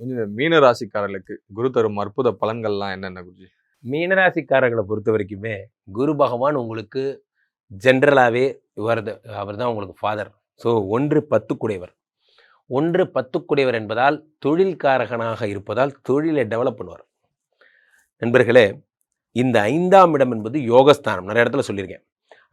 இந்த மீன ராசிக்காரர்களுக்கு குரு தரும் அற்புத பலன்கள்லாம் என்னென்ன குருஜி? மீனராசிக்காரர்களை பொறுத்த வரைக்குமே குரு பகவான் உங்களுக்கு ஜென்ரலாகவே அவர் தான் உங்களுக்கு ஃபாதர். ஸோ 1 10 1 10 என்பதால் தொழில்காரகனாக இருப்பதால் தொழிலை டெவலப் பண்ணுவார். நண்பர்களே, இந்த 5ஆம் இடம் என்பது யோகஸ்தானம். நிறைய இடத்துல சொல்லியிருக்கேன்.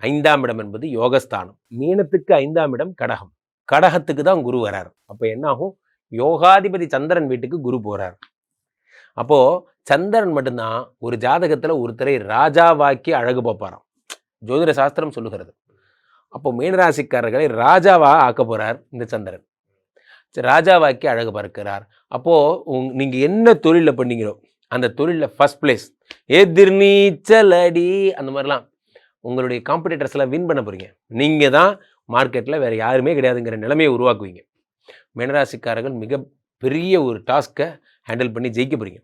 5ஆம் இடம் என்பது யோகஸ்தானம். மீனத்துக்கு 5ஆம் இடம் கடகம். கடகத்துக்கு தான் குரு வரார். அப்போ என்ன ஆகும்? யோகாதிபதி சந்திரன் வீட்டுக்கு குரு போறார். அப்போ சந்திரன் மட்டும்தான் ஒரு ஜாதகத்துல ஒருத்தரை ராஜாவாக்கி அழகு பார்ப்பாராம். ஜோதிட சாஸ்திரம் சொல்லுகிறது. அப்போ மீனராசிக்காரர்களை ராஜாவா ஆக்க போறார் இந்த சந்திரன். ராஜாவாக்கி அழகு பார்க்கிறார். அப்போ நீங்க என்ன தொழில பண்ணீங்களோ அந்த தொழில ஃபர்ஸ்ட் பிளேஸ், எதிர்நீச்சல் அடி, அந்த மாதிரிலாம் உங்களுடைய காம்படிட்டர்ஸ் எல்லாம் வின் பண்ண போறீங்க. நீங்க தான் மார்க்கெட்ல வேற யாருமே கிடையாதுங்கிற நிலைமையை உருவாக்குவீங்க. மீனராசிக்காரர்கள் மிக பெரிய ஒரு டாஸ்கை ஹேண்டில் பண்ணி ஜெயிக்க போறீங்க.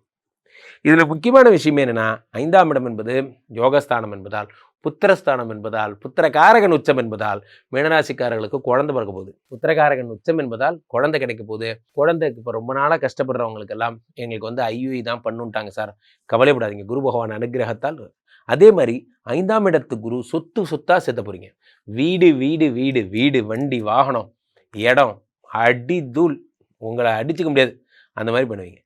இதுல முக்கியமான விஷயம் என்னன்னா, 5ஆம் இடம் என்பது யோகஸ்தானம் என்பதால், புத்திரஸ்தானம் என்பதால், புத்திரகாரகன் உச்சம் என்பதால் மீனராசிக்காரர்களுக்கு குழந்தை பிறக்க போகுது. புத்திரகாரகன் உச்சம் என்பதால் குழந்தை கிடைக்க போகுது. குழந்தைக்கு இப்போ ரொம்ப நாளாக கஷ்டப்படுறவங்களுக்கு எல்லாம் எங்களுக்கு வந்து ஐயுஐ தான் பண்ணுட்டாங்க சார், கவலைப்படாதீங்க, குரு பகவான் அனுகிரகத்தால். அதே மாதிரி 5ஆம் இடத்து குரு சொத்தா சேர்த்த போறீங்க. வீடு வீடு வீடு வீடு வண்டி வாகனம் இடம் அடி தூள், உங்களை அடிச்சுக்க முடியாது, அந்த மாதிரி பண்ணுவீங்க.